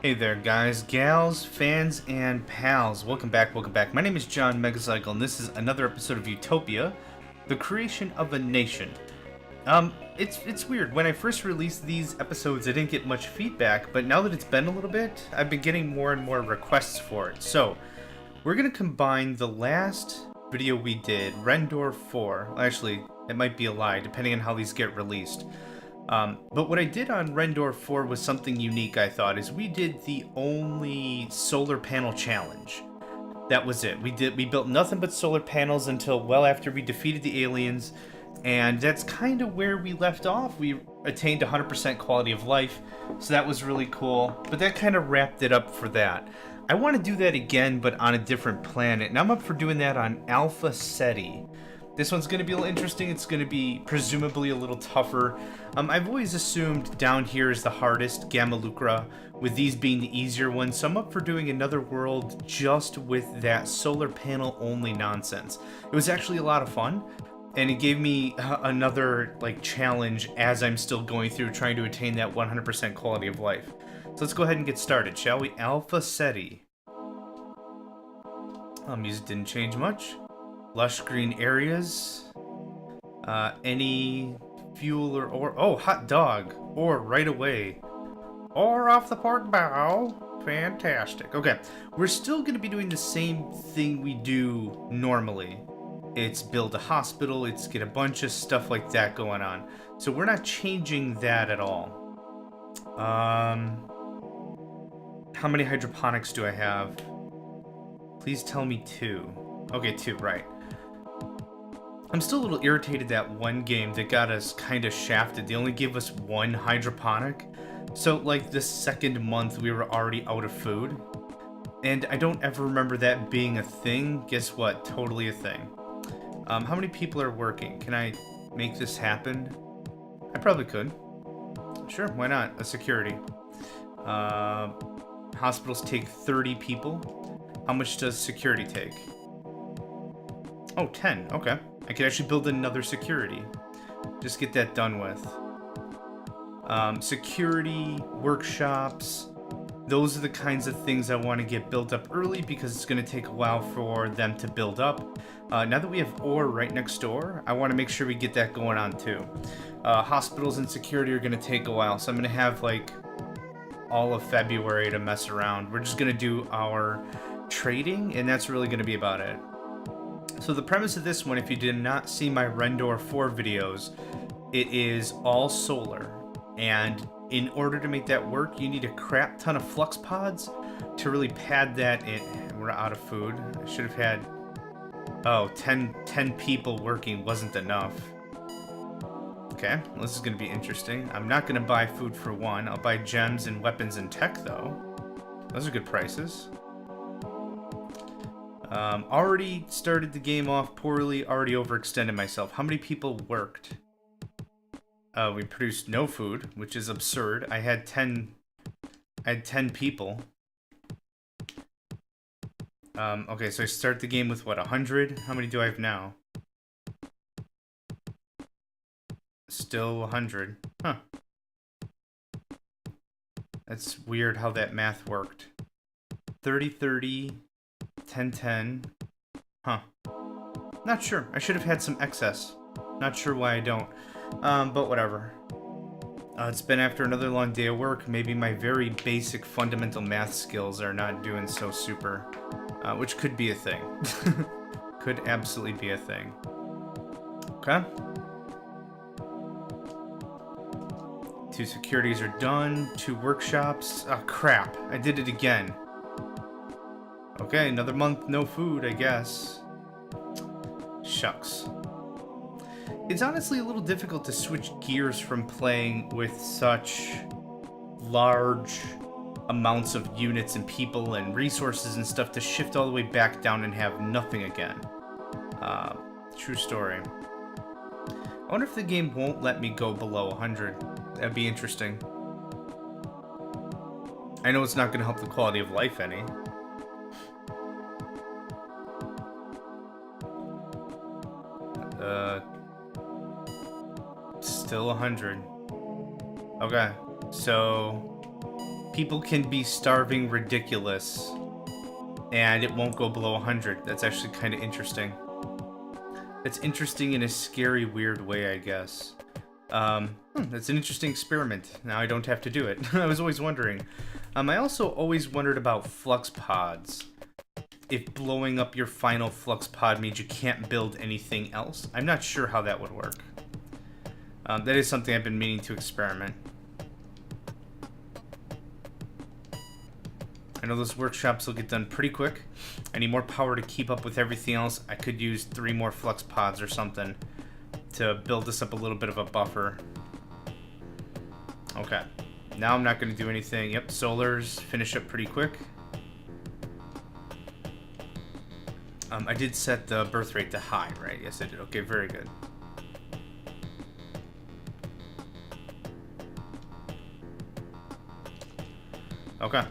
Hey there, guys, gals, fans, and pals. Welcome back, welcome back. My name is John Megacycle, and this is another episode of Utopia, the creation of a nation. It's weird. When I first released these episodes, I didn't get much feedback, but now that it's been a little bit, I've been getting more and more requests for it. So, we're gonna combine the last video we did, Rendor 4. Actually, it might be a lie, depending on how these get released. But what I did on Rendor 4 was something unique, I thought, is we did the only solar panel challenge. That was it. We built nothing but solar panels until well after we defeated the aliens, and that's kind of where we left off. We attained 100% quality of life, so that was really cool. But that kind of wrapped it up for that. I want to do that again, but on a different planet, and I'm up for doing that on Alpha Ceti. This one's going to be a little interesting. It's going to be presumably a little tougher. I've always assumed down here is the hardest, Gamma Lucra, with these being the easier ones. So I'm up for doing another world just with that solar panel only nonsense. It was actually a lot of fun, and it gave me another challenge as I'm still going through trying to attain that 100% quality of life. So let's go ahead and get started, shall we? Alpha Ceti. Music didn't change much. Lush green areas. Any fuel or ore? Oh, hot dog. Ore right away. Ore off the port bow. Fantastic. Okay, we're still going to be doing the same thing we do normally. It's build a hospital. It's get a bunch of stuff like that going on. So we're not changing that at all. How many hydroponics do I have? Please tell me 2. Okay, 2, right. I'm still a little irritated that one game that got us kind of shafted. They only gave us 1 hydroponic. So, the second month, we were already out of food. And I don't ever remember that being a thing. Guess what? Totally a thing. How many people are working? Can I make this happen? I probably could. Sure, why not? A security. Hospitals take 30 people. How much does security take? Oh, 10. Okay. I could actually build another security. Just get that done with. Security, workshops. Those are the kinds of things I want to get built up early because it's going to take a while for them to build up. Now that we have ore right next door, I want to make sure we get that going on too. Hospitals and security are going to take a while, so I'm going to have all of February to mess around. We're just going to do our trading, and that's really going to be about it. So the premise of this one, if you did not see my Rendor 4 videos, it is all solar. And in order to make that work, you need a crap ton of flux pods to really pad that in. We're out of food. I should have had... Oh, 10 people working wasn't enough. Okay, well, this is going to be interesting. I'm not going to buy food for one. I'll buy gems and weapons and tech, though. Those are good prices. Already started the game off poorly, already overextended myself. How many people worked? We produced no food, which is absurd. I had 10 people. Okay, so I start the game with what, 100? How many do I have now? Still 100. Huh. That's weird how that math worked. 30-30. 10-10. Huh. Not sure. I should have had some excess. Not sure why I don't. But whatever. It's been after another long day of work. Maybe my very basic fundamental math skills are not doing so super. Which could be a thing. Could absolutely be a thing. Okay. 2 securities are done. 2 workshops. Oh, crap. I did it again. Okay, another month, no food, I guess. Shucks. It's honestly a little difficult to switch gears from playing with such large amounts of units and people and resources and stuff to shift all the way back down and have nothing again. True story. I wonder if the game won't let me go below 100. That'd be interesting. I know it's not going to help the quality of life any. Still 100. Okay, so People can be starving ridiculous, and it won't go below 100. That's actually kind of interesting. It's interesting in a scary, weird way, I guess. That's an interesting experiment. Now I don't have to do it. I was always wondering. I also always wondered about flux pods. If blowing up your final flux pod means you can't build anything else. I'm not sure how that would work. That is something I've been meaning to experiment. I know those workshops will get done pretty quick. I need more power to keep up with everything else. I could use 3 more flux pods or something to build this up a little bit of a buffer. Okay. Now I'm not going to do anything. Yep, solars finish up pretty quick. I did set the birth rate to high, right? Yes, I did. Okay, very good. Okay.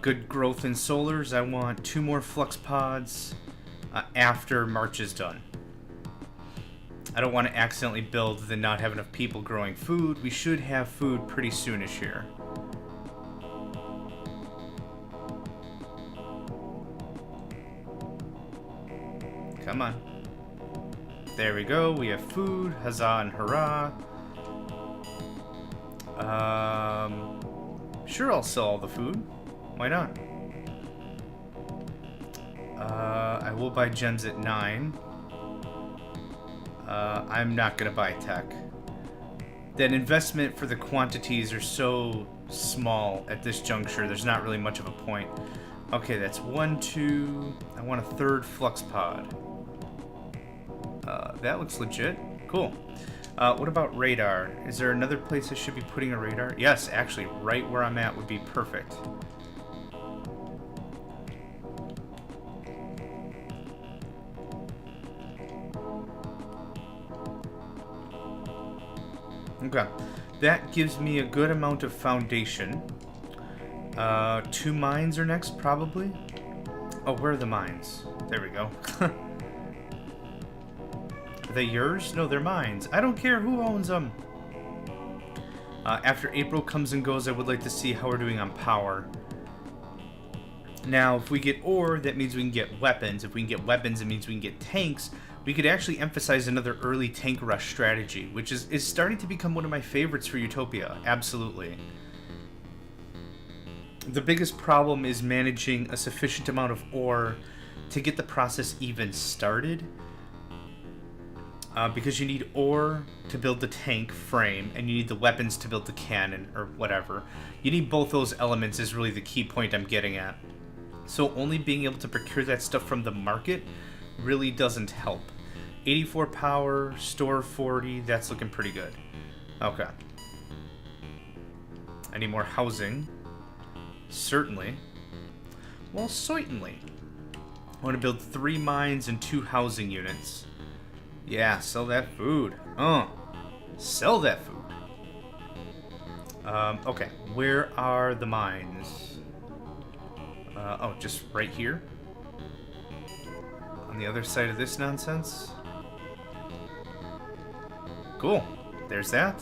Good growth in solars. I want 2 more flux pods after March is done. I don't want to accidentally build then not have enough people growing food. We should have food pretty soonish here. Come on. There we go. We have food. Huzzah and hurrah. Sure, I'll sell all the food. Why not? I will buy gems at 9. I'm not gonna buy tech. That investment for the quantities are so small at this juncture, there's not really much of a point. Okay, that's 1, 2... I want a 3rd flux pod. That looks legit. Cool. What about radar? Is there another place I should be putting a radar? Yes, actually, right where I'm at would be perfect. Okay. That gives me a good amount of foundation. 2 mines are next, probably. Oh, where are the mines? There we go. Are they yours? No, they're mine. I don't care who owns them. After April comes and goes, I would like to see how we're doing on power. Now, if we get ore, that means we can get weapons. If we can get weapons, it means we can get tanks. We could actually emphasize another early tank rush strategy, which is starting to become one of my favorites for Utopia. Absolutely. The biggest problem is managing a sufficient amount of ore to get the process even started. Because you need ore to build the tank frame, and you need the weapons to build the cannon, or whatever. You need both those elements is really the key point I'm getting at. So only being able to procure that stuff from the market really doesn't help. 84 power, store 40, that's looking pretty good. Okay. I need more housing. Certainly. Well, certainly. I want to build 3 mines and 2 housing units. Yeah, sell that food. Sell that food. Okay, where are the mines? Oh, just right here? On the other side of this nonsense? Cool. There's that.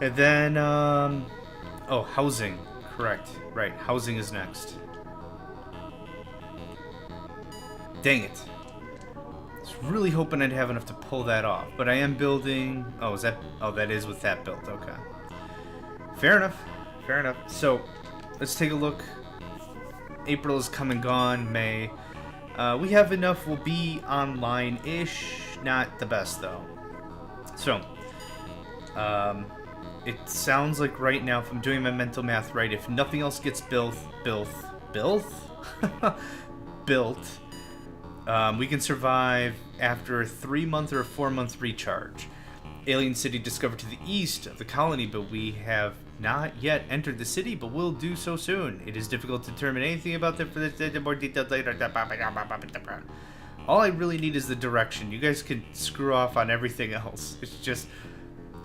And then, oh, housing. Correct. Right, housing is next. Dang it. I was really hoping I'd have enough to pull that off, but I am building... Oh, is that... Oh, that is with that built. Okay. Fair enough. Fair enough. So, let's take a look. April is come and gone. May. We have enough. We'll be online-ish. Not the best, though. So, it sounds like right now, if I'm doing my mental math right, if nothing else gets built, we can survive after a 3-month or a 4-month recharge. Alien city discovered to the east of the colony, but we have not yet entered the city, but will do so soon. It is difficult to determine anything about the more detailed later. All I really need is the direction. You guys can screw off on everything else. It's just,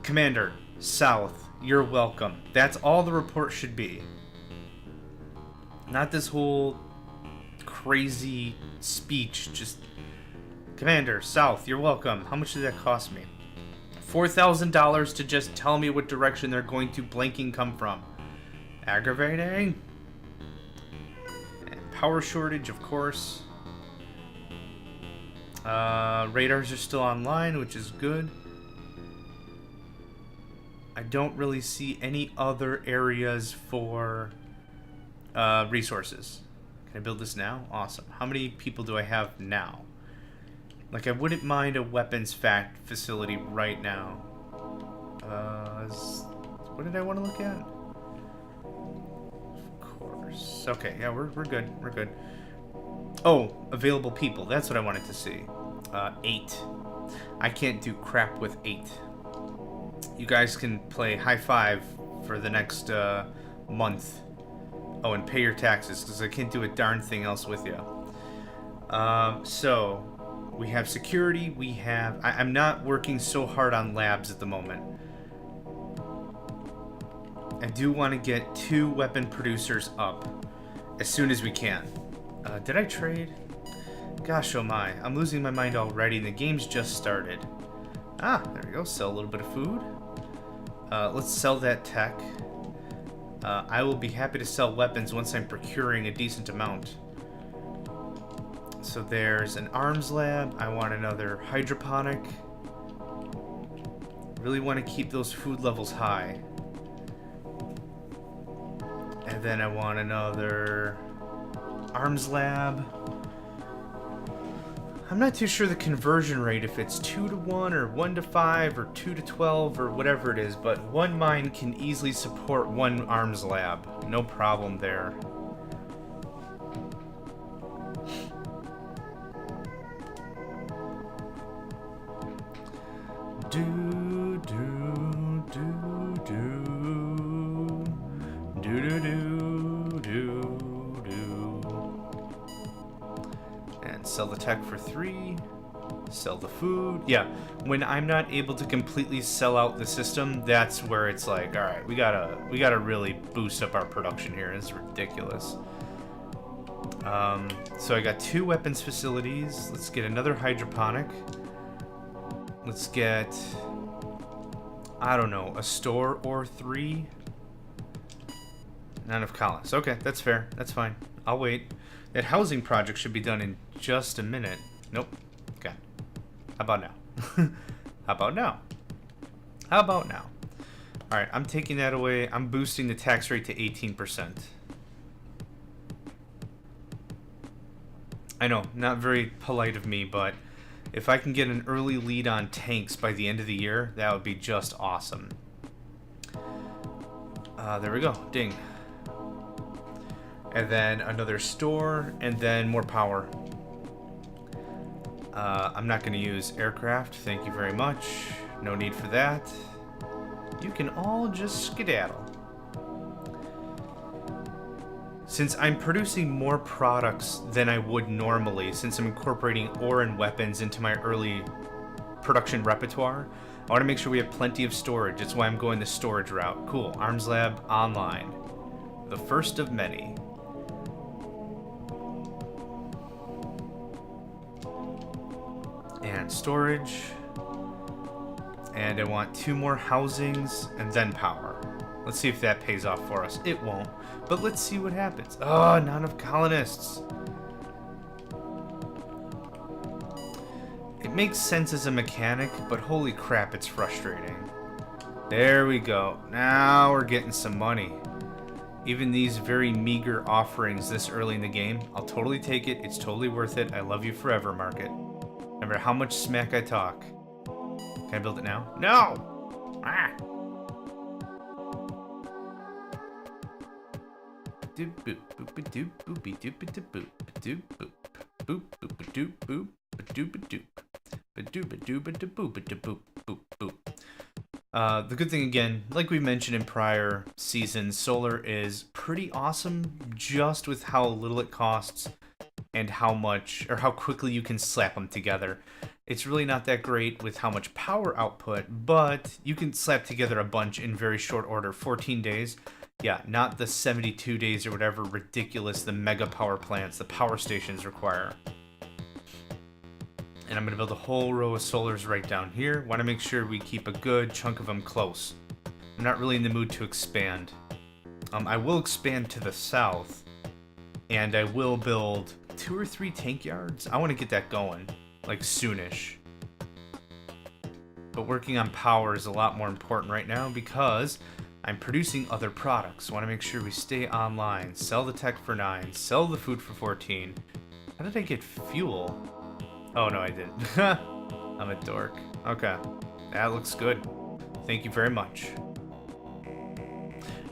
Commander, south, you're welcome. That's all the report should be. Not this whole crazy speech. Just, Commander, south, you're welcome. How much did that cost me? $4,000 to just tell me what direction they're going to blanking come from. Aggravating. And power shortage, of course. Radars are still online, which is good. I don't really see any other areas for resources. Can I build this now? Awesome. How many people do I have now? Like, I wouldn't mind a weapons facility right now. What did I want to look at? Of course. Okay, yeah, we're good. We're good. Oh, available people. That's what I wanted to see. 8. I can't do crap with 8. You guys can play high five for the next month. Oh, and pay your taxes, because I can't do a darn thing else with you. So, we have security, we have... I'm not working so hard on labs at the moment. I do want to get 2 weapon producers up as soon as we can. Did I trade? Gosh, oh my. I'm losing my mind already, and the game's just started. Ah, there we go. Sell a little bit of food. Let's sell that tech. I will be happy to sell weapons once I'm procuring a decent amount. So there's an arms lab. I want another hydroponic. Really want to keep those food levels high. And then I want another arms lab. I'm not too sure the conversion rate, if it's 2 to 1 or 1 to 5 or 2 to 12 or whatever it is, but 1 mine can easily support 1 arms lab. No problem there. Sell the tech for 3. Sell the food. Yeah, when I'm not able to completely sell out the system, that's where it's like, all right, we gotta really boost up our production here. It's ridiculous. So I got 2 weapons facilities. Let's get another hydroponic. Let's get, I don't know, a store or 3. Not enough colonists. Okay, that's fair. That's fine. I'll wait. That housing project should be done in just a minute. Nope. Okay. How about now? How about now? How about now? Alright, I'm taking that away. I'm boosting the tax rate to 18%. I know, not very polite of me, but if I can get an early lead on tanks by the end of the year, that would be just awesome. There we go. Ding. And then another store, and then more power. I'm not going to use aircraft. Thank you very much. No need for that. You can all just skedaddle. Since I'm producing more products than I would normally, since I'm incorporating ore and weapons into my early production repertoire, I want to make sure we have plenty of storage. That's why I'm going the storage route. Cool. Arms Lab online. The first of many. And storage. And I want 2 more housings and then power. Let's see if that pays off for us. It won't, but let's see what happens. Oh, not enough colonists. It makes sense as a mechanic, but holy crap, it's frustrating. There we go. Now we're getting some money. Even these very meager offerings this early in the game, I'll totally take it. It's totally worth it. I love you forever, market. No matter how much smack I talk. Can I build it now? No! Ah! Doop boop boop doop boopy doop doop boop doop boop boop boop doop boop doop doop doop doop boop boop boop. The good thing again, like we mentioned in prior seasons, solar is pretty awesome just with how little it costs and how much or how quickly you can slap them together. It's really not that great with how much power output, but you can slap together a bunch in very short order. 14 days. Yeah, not the 72 days or whatever ridiculous the mega power plants, the power stations require. And I'm going to build a whole row of solars right down here. Want to make sure we keep a good chunk of them close. I'm not really in the mood to expand. I will expand to the south. And I will build 2 or 3 tank yards. I want to get that going, like soonish. But working on power is a lot more important right now because I'm producing other products. I want to make sure we stay online. Sell the tech for 9. Sell the food for 14. How did I get fuel? Oh, no, I didn't. I'm a dork. Okay. That looks good. Thank you very much.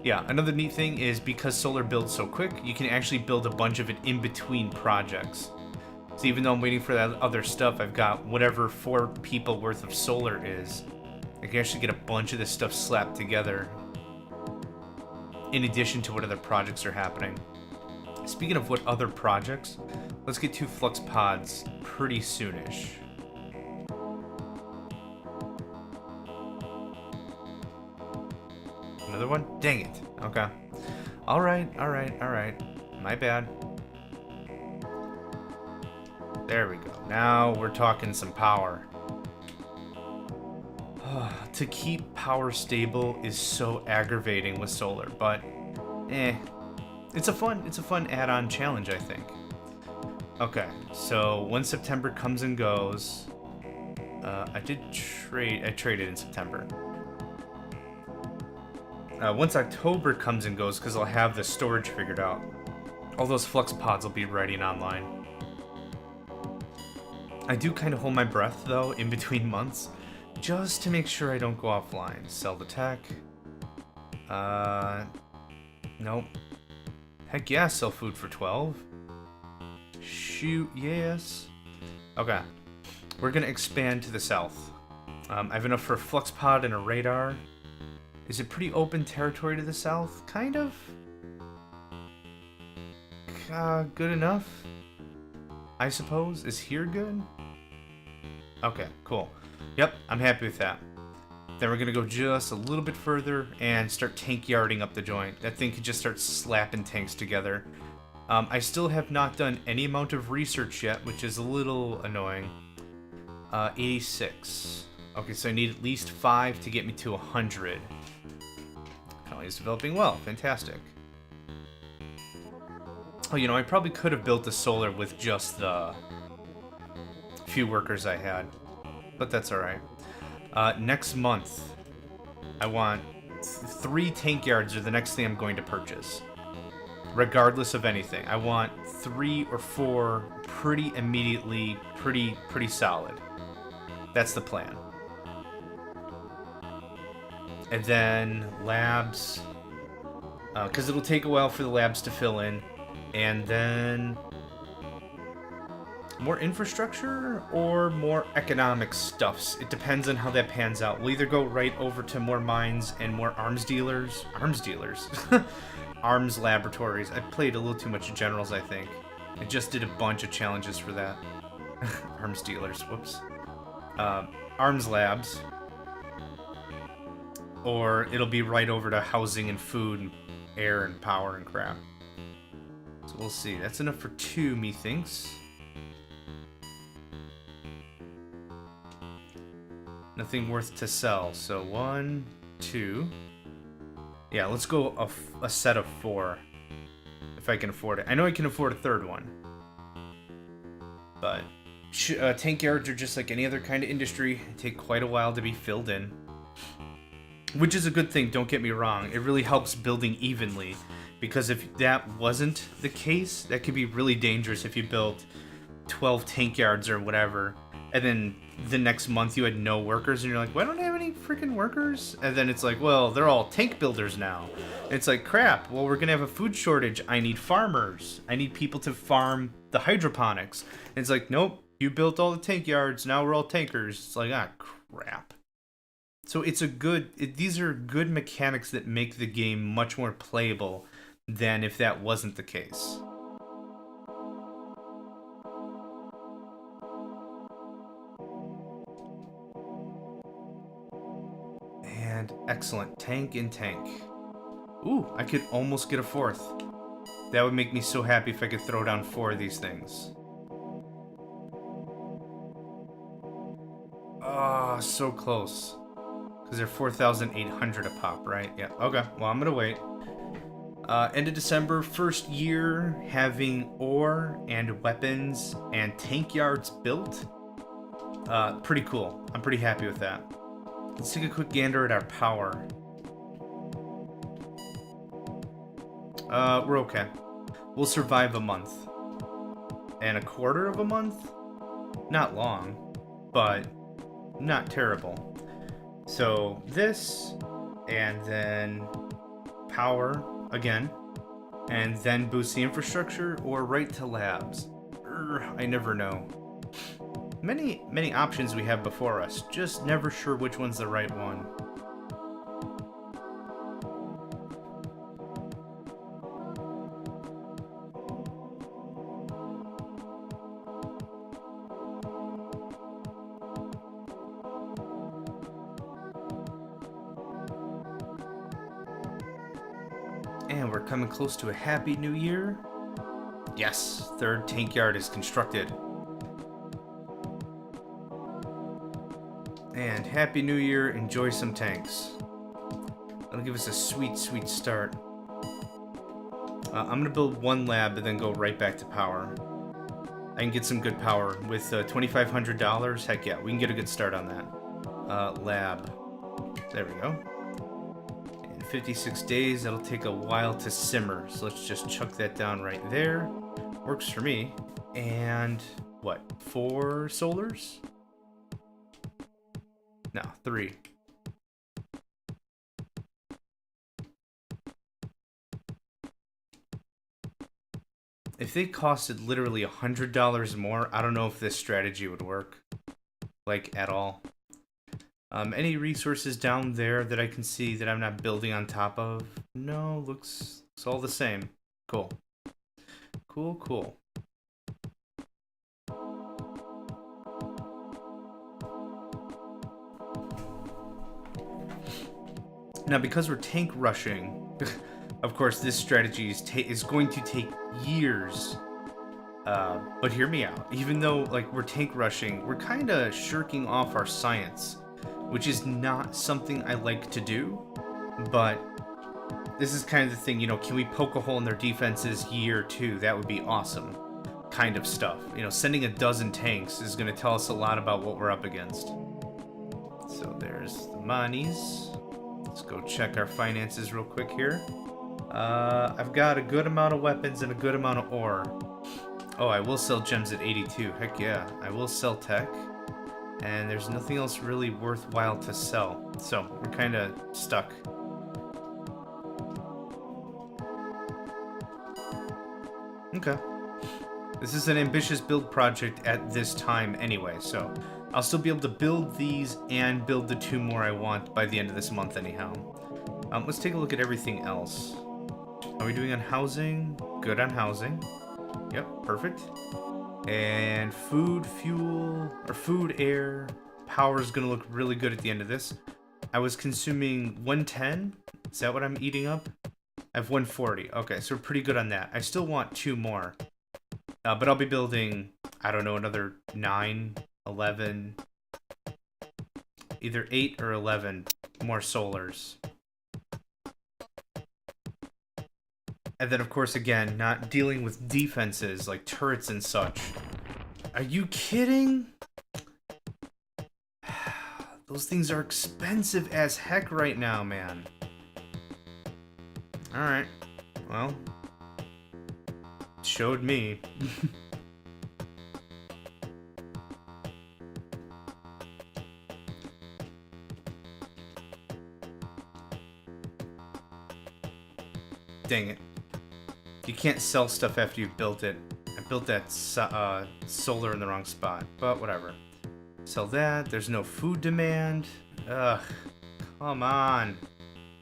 Yeah, another neat thing is because solar builds so quick, you can actually build a bunch of it in between projects. So even though I'm waiting for that other stuff, I've got whatever 4 people worth of solar is. I can actually get a bunch of this stuff slapped together in addition to what other projects are happening. Speaking of what other projects, let's get 2 flux pods pretty soonish. Another one? Dang it. Okay. Alright. My bad. There we go. Now we're talking some power. To keep power stable is so aggravating with solar, but it's a fun add-on challenge, I think. Okay, so when September comes and goes, I traded in September. Once October comes and goes, because I'll have the storage figured out, all those flux pods will be ready and online. I do kind of hold my breath, though, in between months, just to make sure I don't go offline. Sell the tech. Nope. Heck yeah, sell food for 12. Shoot, yes. Okay. We're gonna expand to the south. I have enough for a flux pod and a radar. Is it pretty open territory to the south? Kind of. Good enough, I suppose. Is here good? Okay, cool. Yep, I'm happy with that. Then we're gonna go just a little bit further and start tank yarding up the joint. That thing could just start slapping tanks together. I still have not done any amount of research yet, which is a little annoying. 86. Okay, so I need at least 5 to get me to 100. Colony is developing well. Fantastic. Oh, you know, I probably could have built the solar with just the few workers I had, but that's alright. Next month, I want 3 tank yards are the next thing I'm going to purchase. Regardless of anything. I want 3 or 4 pretty immediately, pretty solid. That's the plan. And then labs, because it'll take a while for the labs to fill in. And then more infrastructure or more economic stuffs. It depends on how that pans out. We'll either go right over to more mines and more arms dealers. Arms laboratories. I played a little too much Generals, I think. I just did a bunch of challenges for that. Arms dealers, whoops. Arms labs. Or it'll be right over to housing and food and air and power and crap. So we'll see. That's enough for 2, methinks. Nothing worth to sell. So 1, 2. Yeah, let's go a set of 4. If I can afford it. I know I can afford a 3rd one. But tank yards are just like any other kind of industry. They take quite a while to be filled in. Which is a good thing, don't get me wrong. It really helps building evenly. Because if that wasn't the case, that could be really dangerous if you built 12 tank yards or whatever. And then the next month you had no workers, and you're like, well, I don't have any freaking workers. And then it's like, well, they're all tank builders now. And it's like, crap, well, we're going to have a food shortage. I need farmers. I need people to farm the hydroponics. And it's like, nope, you built all the tank yards. Now we're all tankers. It's like, crap. So it's these are good mechanics that make the game much more playable than if that wasn't the case. And excellent. Tank and tank. Ooh, I could almost get a 4th. That would make me so happy if I could throw down 4 of these things. Oh, so close. Because they're 4,800 a pop, right? Yeah, okay. Well, I'm going to wait. End of December, first year having ore and weapons and tank yards built. Pretty cool. I'm pretty happy with that. Let's take a quick gander at our power. We're okay. We'll survive a month. And a quarter of a month? Not long, but not terrible. So this, and then power again, and then boost the infrastructure, or right to labs. I never know. Many options we have before us, just never sure which one's the right one. And we're coming close to a happy new year. Yes, third tank yard is constructed. And happy new year, enjoy some tanks. That'll give us a sweet, sweet start. I'm gonna build one lab and then go right back to power. I can get some good power with $2,500. Heck yeah, we can get a good start on that. Lab. There we go. 56 days, that'll take a while to simmer, so let's just chuck that down right there. Works for me. And what, 4 solars? No, 3. If they costed literally $100 more, I don't know if this strategy would work, like, at all. Any resources down there that I can see that I'm not building on top of? No, looks it's all the same. Cool. Cool. Now, because we're tank rushing, of course, this strategy is going to take years. But hear me out. Even though, like, we're tank rushing, we're kind of shirking off our science, which is not something I like to do, but this is kind of the thing, you know, can we poke a hole in their defenses year 2? That would be awesome kind of stuff. You know, sending a dozen tanks is going to tell us a lot about what we're up against. So there's the monies. Let's go check our finances real quick here. I've got a good amount of weapons and a good amount of ore. Oh, I will sell gems at 82. Heck yeah. I will sell tech. And there's nothing else really worthwhile to sell. So, we're kind of stuck. Okay. This is an ambitious build project at this time anyway, so I'll still be able to build these and build the 2 more I want by the end of this month anyhow. Let's take a look at everything else. Are we doing on housing? Good on housing. Yep, perfect. And food, fuel, or food, air, power is going to look really good at the end of this. I was consuming 110. Is that what I'm eating up? I have 140. Okay, so we're pretty good on that. I still want 2 more. But I'll be building, I don't know, another 9, 11, either 8 or 11 more solars. And then, of course, again, not dealing with defenses like turrets and such. Are you kidding? Those things are expensive as heck right now, man. Alright. Well. Showed me. Dang it. You can't sell stuff after you've built it. I built that solar in the wrong spot, but whatever. Sell that. There's no food demand. Ugh. Come on.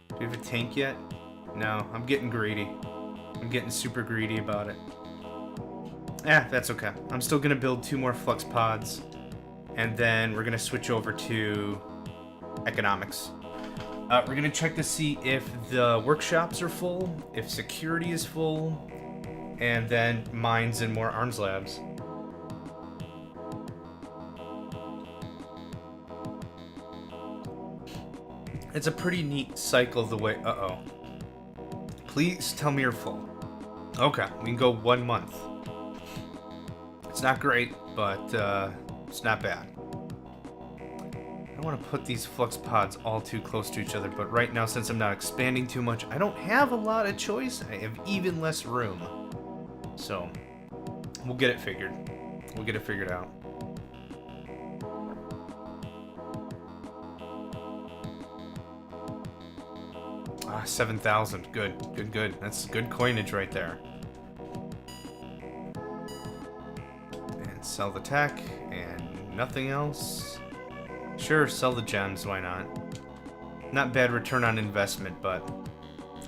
Do we have a tank yet? No, I'm getting greedy. I'm getting super greedy about it. That's okay. I'm still going to build 2 more flux pods, and then we're going to switch over to economics. We're going to check to see if the workshops are full, if security is full, and then mines and more arms labs. It's a pretty neat cycle the way... Uh-oh. Please tell me you're full. Okay, we can go 1 month. It's not great, but it's not bad. I don't want to put these flux pods all too close to each other, but right now, since I'm not expanding too much, I don't have a lot of choice. I have even less room. So, we'll get it figured. We'll get it figured out. 7,000. Good, good, good. That's good coinage right there. And sell the tech and nothing else. Sure, sell the gems, why not? Not bad return on investment, but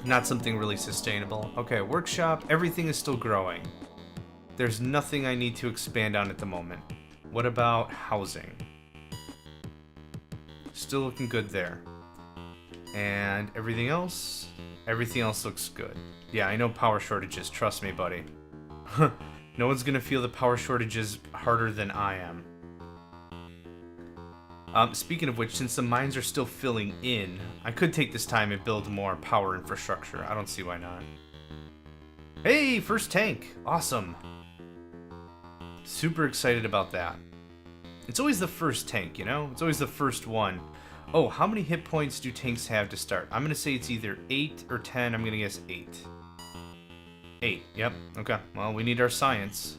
not something really sustainable. Okay, workshop, everything is still growing. There's nothing I need to expand on at the moment. What about housing? Still looking good there. And everything else looks good. Yeah, I know power shortages, trust me, buddy. No one's gonna feel the power shortages harder than I am. Speaking of which, since the mines are still filling in, I could take this time and build more power infrastructure. I don't see why not. Hey, first tank! Awesome! Super excited about that. It's always the first tank, you know? It's always the first one. Oh, how many hit points do tanks have to start? I'm gonna say it's either 8 or 10. I'm gonna guess 8. 8, yep. Okay, well, we need our science.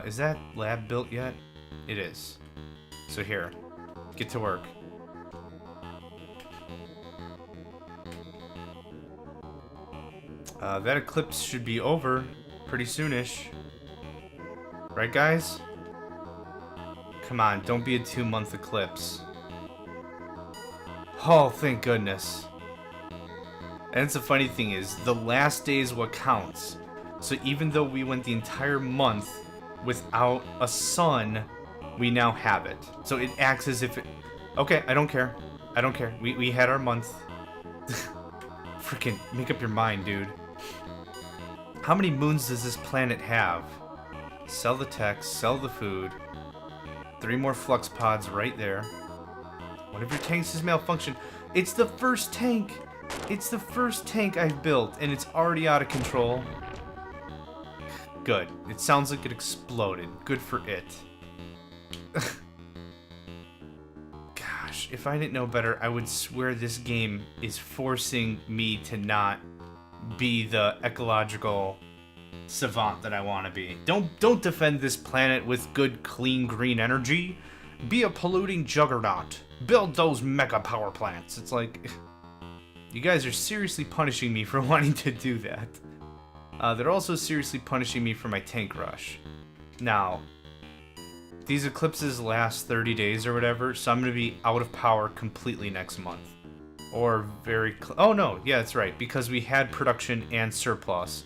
Is that lab built yet? It is. So here, get to work. That eclipse should be over pretty soonish. Right, guys? Come on, don't be a 2-month eclipse. Oh, thank goodness. And the funny thing is, the last day is what counts. So even though we went the entire month without a sun, we now have it. So it acts as if it... Okay, I don't care. I don't care. We had our month. Freaking make up your mind, dude. How many moons does this planet have? Sell the tech, sell the food. 3 more flux pods right there. One of your tanks has malfunctioned. It's the first tank! It's the first tank I've built, and it's already out of control. Good. It sounds like it exploded. Good for it. Gosh, if I didn't know better, I would swear this game is forcing me to not be the ecological savant that I want to be. Don't defend this planet with good, clean, green energy. Be a polluting juggernaut. Build those mega power plants. It's like, you guys are seriously punishing me for wanting to do that. They're also seriously punishing me for my tank rush. Now, these eclipses last 30 days or whatever, so I'm going to be out of power completely next month. Or very oh no, yeah, that's right, because we had production and surplus.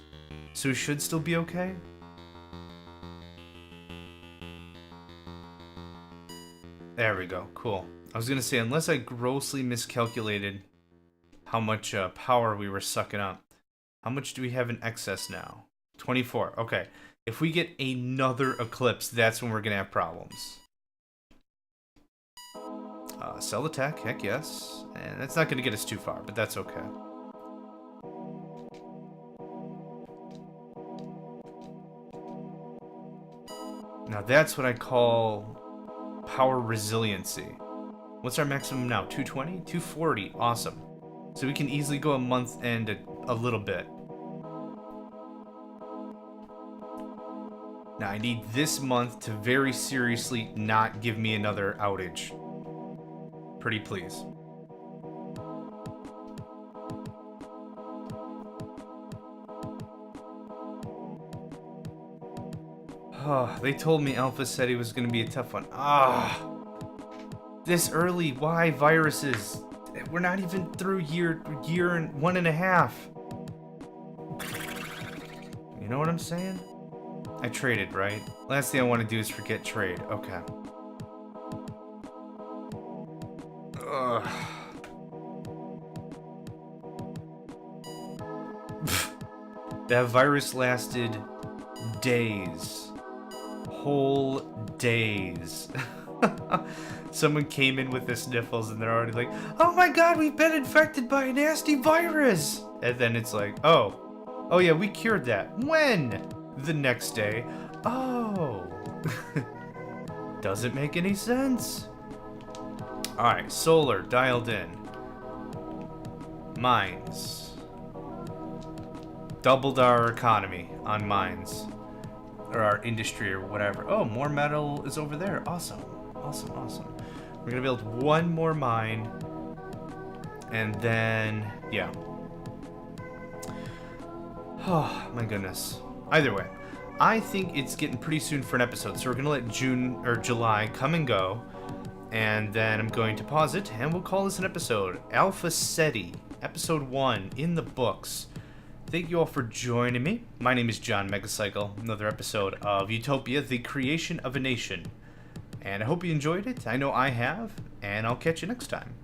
So we should still be okay? There we go, cool. I was gonna say, unless I grossly miscalculated how much power we were sucking up. How much do we have in excess now? 24, okay. If we get another eclipse, that's when we're gonna have problems. Sell the tech, heck yes. And that's not gonna get us too far, but that's okay. Now that's what I call power resiliency. What's our maximum now? 220? 240. Awesome. So we can easily go a month and a little bit. Now I need this month to very seriously not give me another outage. Pretty please. Oh, they told me Alpha Ceti was going to be a tough one. Ah, this early. Why viruses? We're not even through year and 1.5. You know what I'm saying? I traded, right? Last thing I want to do is forget trade. Okay. Ugh. That virus lasted days. Whole days. Someone came in with the sniffles and they're already like, oh my god, we've been infected by a nasty virus. And then it's like, oh yeah, we cured that. When? The next day. Oh. Doesn't make any sense. Alright, solar, dialed in. Mines. Doubled our economy on mines. Or our industry or whatever. Oh, more metal is over there. Awesome. Awesome, awesome. We're gonna build one more mine. And then, yeah. Oh, my goodness. Either way, I think it's getting pretty soon for an episode. So we're gonna let June or July come and go. And then I'm going to pause it, and we'll call this an episode. Alpha Ceti, episode 1, in the books. Thank you all for joining me. My name is John Megacycle, another episode of Utopia, the creation of a nation. And I hope you enjoyed it. I know I have, and I'll catch you next time.